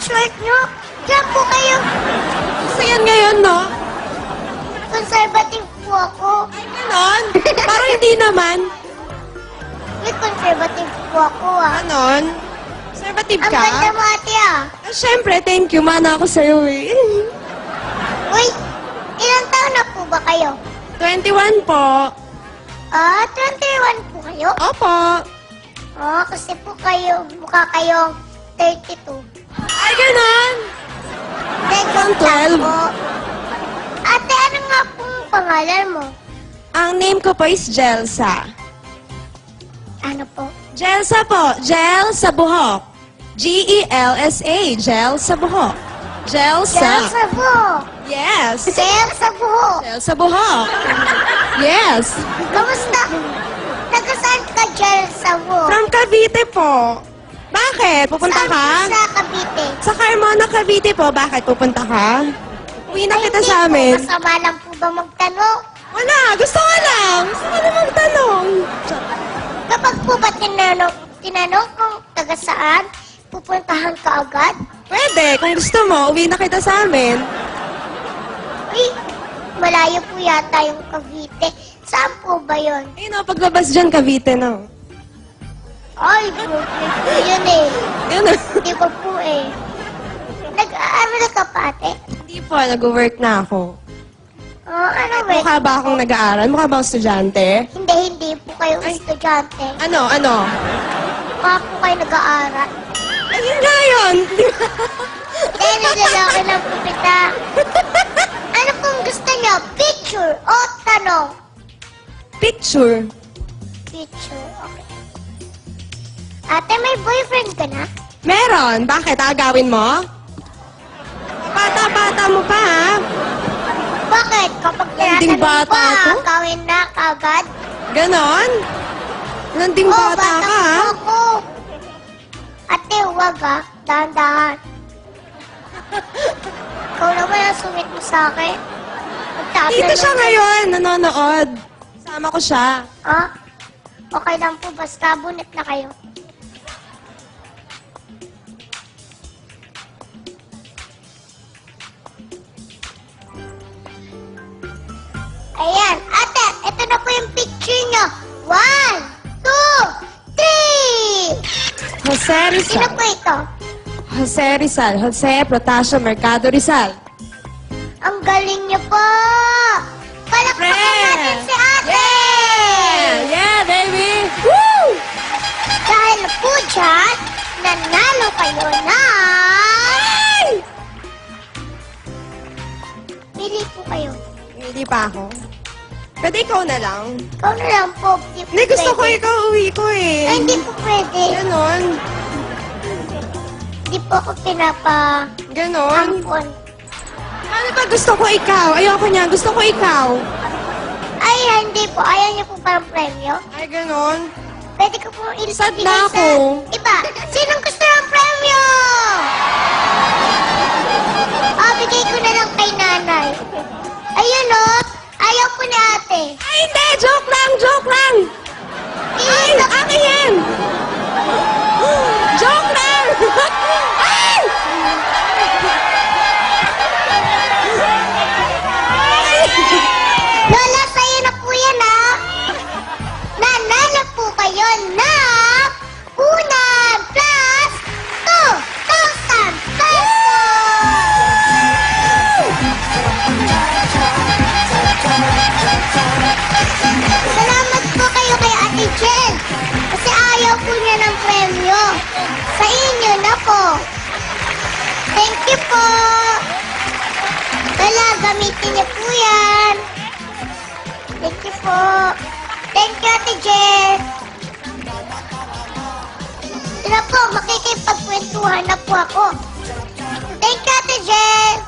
short nyo. Diyan po kayo. Gusto yan ngayon, no? Conservative po ako. Ganon? Parang hindi naman. May conservative po ako ah. Ganon? Conservative Ang ka? ganda mo ate ah. Ah, syempre, thank you. Mana ako sa'yo eh. Uy, ilang taon na po ba kayo? 21 po. Ah, 21 po kayo? Opo. Ah, kasi po kayo, mukha kayong 32. Ay, ganon? Joke lang 12. po. Ate, ano nga pong pangalan mo? Ang name ko po is Jelsa. Ano po? Jelsa po. Gel sa buhok. G-E-L-S-A. Gel sa buhok. Jelsa. Gel sa buhok. Yes. Gel sa buhok. Gel sa buhok. Yes. Kamusta? Taga saan ka gel sa buhok? From Cavite po. Bakit? Pupunta Saan ka? Sa Cavite. Sa Carmona, Cavite po. Bakit? Pupunta ka? Uwi na Ay, kita hindi sa po. amin. Masama lang po ba magtanong? Wala. Gusto ko lang. Gusto ko lang magtanong. Kapag po ba tinanong kung taga saan, pupuntahan ka agad? Pwede. Kung gusto mo, uwi na kita sa amin. Uy, malayo po yata yung Cavite. Saan po ba yun? Eh, no, paglabas dyan, Cavite, no? Ay, Brooklyn po yun eh. Yun. Di ba po eh? Nag-aaral ka pa ate? Hindi po. Nag-work na ako. Oh, ano ba? Mukha ba akong nag-aaral? Mukha ba akong estudyante? Hindi po kayo estudyante. Ano? Ano? Mukha po kayo nag-aaral. Ayun nga yun. Hindi, naglalaki lang po kita. Ano pong gusto niyo? Picture o tanong? Picture. Picture, okay. Ate, may boyfriend ka na? Meron. Bakit? Agawin mo? Bata-bata mo pa, ha? Bakit? Kapag Landing tinatanong bata pa, ako? gawin na kagad? Ganon? Landing Oh, bata ka, ha? po ako. Ate, huwag ah. Dahan-dahan. Ikaw naman ang sumit mo sa akin. Magtabi Dito na siya lang. ngayon, nanonood. Sama ko siya. Ah? Okay lang po, basta bunit na kayo. Ayan. Ate, ito na po yung picture nyo. 1, 2, 3! Jose Sino Rizal. po ito? Jose Rizal. Jose Protasio Mercado Rizal. Ang galing niyo po! Palakpakan natin si ate! Yeah! Yeah, baby! Woo! Dahil po dyan, nanalo kayo na... Pili po kayo. Hindi pa ako. Pwede ikaw na lang. Ikaw na lang po. Di po Hindi, gusto ko pwede. ikaw uwi ko eh. Ay, hindi po pwede. Ganon. Hindi po ako pinapa... Ganon. Ampon. Ano ba gusto ko ikaw? Ayoko niya. Gusto ko ikaw. Ay, hindi po. Ayaw niyo po parang premyo. Ay, ganon. Pwede ko po Sad ibigay na sa... ako. Iba, sinong gusto ng premyo? Ah, bigay ko na lang kay nanay. Ayun o, ayaw po ni ate. Ay, hindi! Joke lang! Joke lang! Ay, akin yan! Joke lang! Ay! Lola, sa'yo na po yan ha. Nanalo po kayo na unan plus 2,000 pesos! Salamat po kayo kay Ate Jen. Kasi ayaw po niya ng premyo. Sa inyo na po. Thank you po. Lola, gamitin niyo po yan. Thank you po. Thank you, Ate Jess. Sila po, makikipagkwentuhan na po ako. Thank you, Ate Jess.